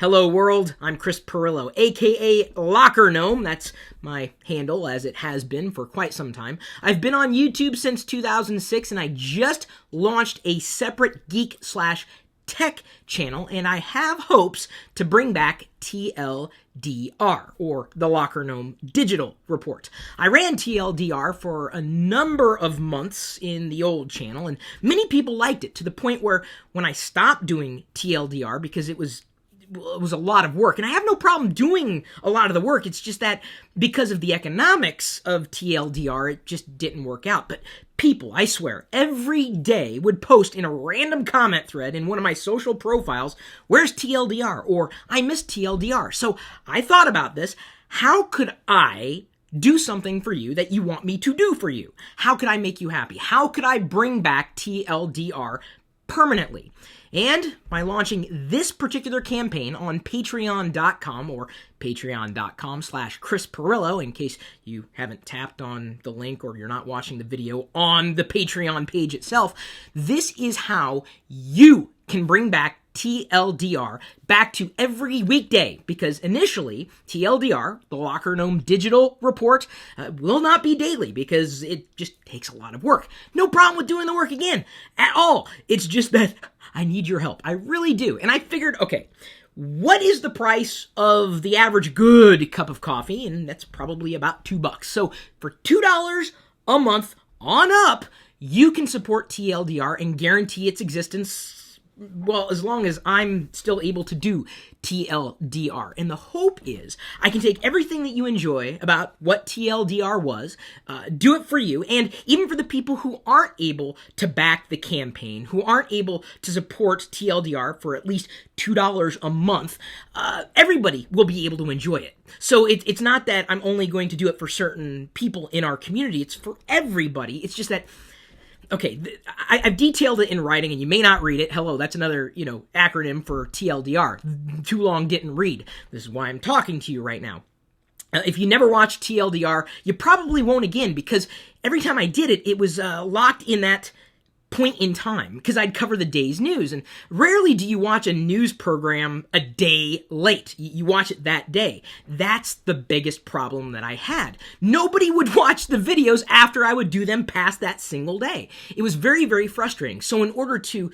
Hello world, I'm Chris Pirillo, aka LockerGnome. That's my handle, as it has been for quite some time. I've been on YouTube since 2006, and I just launched a separate geek/tech channel, and I have hopes to bring back TLDR, or the LockerGnome Digital Report. I ran TLDR for a number of months in the old channel, and many people liked it, to the point where when I stopped doing TLDR, because it was a lot of work, and I have no problem doing a lot of the work, it's just that because of the economics of TLDR, it just didn't work out. But people, I swear, every day would post in a random comment thread in one of my social profiles, "Where's TLDR?" or "I missed TLDR." So I thought about this. How could I do something for you that you want me to do for you? How could I make you happy? How could I bring back TLDR permanently? And by launching this particular campaign on patreon.com, or patreon.com/Chris Pirillo, in case you haven't tapped on the link or you're not watching the video on the Patreon page itself, this is how you can bring back TLDR back to every weekday, because initially TLDR, the LockerGnome Digital Report, will not be daily because it just takes a lot of work. No problem with doing the work again at all. It's just that I need your help. I really do. And I figured, okay, what is the price of the average good cup of coffee? And that's probably about $2. So for $2 a month on up, you can support TLDR and guarantee its existence, well, as long as I'm still able to do TLDR. And the hope is I can take everything that you enjoy about what TLDR was, do it for you, and even for the people who aren't able to back the campaign, who aren't able to support TLDR for at least $2 a month, everybody will be able to enjoy it. So it's not that I'm only going to do it for certain people in our community. It's for everybody. It's just that, okay, I've detailed it in writing, and you may not read it. Hello, that's another, acronym for TLDR. Too long, didn't read. This is why I'm talking to you right now. If you never watched TLDR, you probably won't again, because every time I did it, it was locked in that point in time, because I'd cover the day's news, and rarely do you watch a news program a day late. You watch it that day. That's the biggest problem that I had. Nobody would watch the videos after I would do them past that single day. It was very, very frustrating. So in order to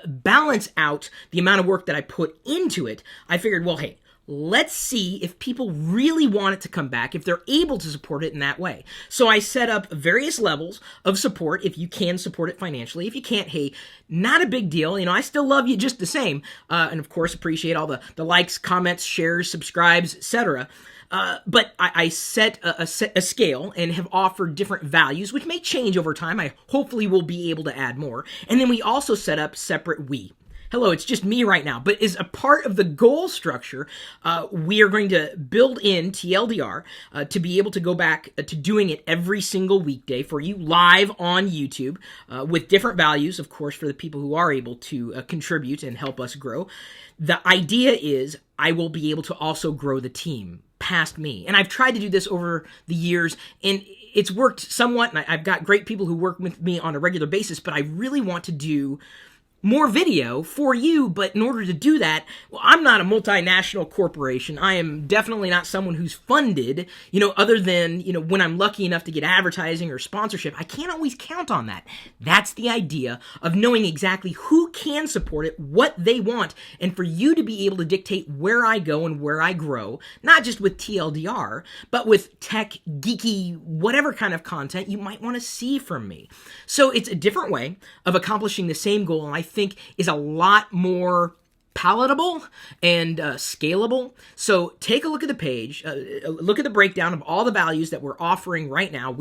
balance out the amount of work that I put into it, I figured, well, hey, let's see if people really want it to come back, if they're able to support it in that way. So I set up various levels of support, if you can support it financially. If you can't, hey, not a big deal. I still love you just the same. And of course, appreciate all the likes, comments, shares, subscribes, etc. But I set a scale and have offered different values, which may change over time. I hopefully will be able to add more. And then we also set up separate Hello, it's just me right now, but as a part of the goal structure, we are going to build in TLDR to be able to go back to doing it every single weekday for you live on YouTube with different values, of course, for the people who are able to contribute and help us grow. The idea is I will be able to also grow the team past me. And I've tried to do this over the years, and it's worked somewhat, and I've got great people who work with me on a regular basis, but I really want to do more video for you. But in order to do that, well, I'm not a multinational corporation. I am definitely not someone who's funded, other than, when I'm lucky enough to get advertising or sponsorship. I can't always count on that. That's the idea of knowing exactly who can support it, what they want, and for you to be able to dictate where I go and where I grow, not just with TLDR, but with tech, geeky, whatever kind of content you might want to see from me. So it's a different way of accomplishing the same goal, and I think is a lot more palatable and scalable. So take a look at the page, look at the breakdown of all the values that we're offering right now,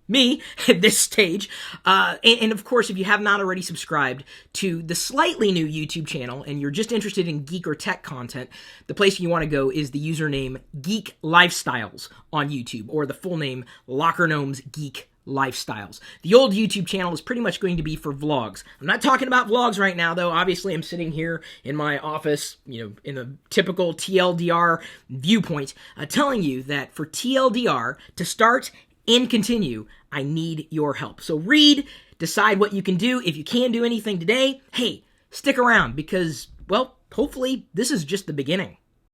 me, at this stage. And of course, if you have not already subscribed to the slightly new YouTube channel and you're just interested in geek or tech content, the place you want to go is the username Geek Lifestyles on YouTube, or the full name LockerGnome's Geek Lifestyles. The old YouTube channel is pretty much going to be for vlogs. I'm not talking about vlogs right now, though. Obviously, I'm sitting here in my office, in a typical TLDR viewpoint, telling you that for TLDR to start and continue, I need your help. So read, decide what you can do. If you can do anything today, hey, stick around, because well, hopefully this is just the beginning.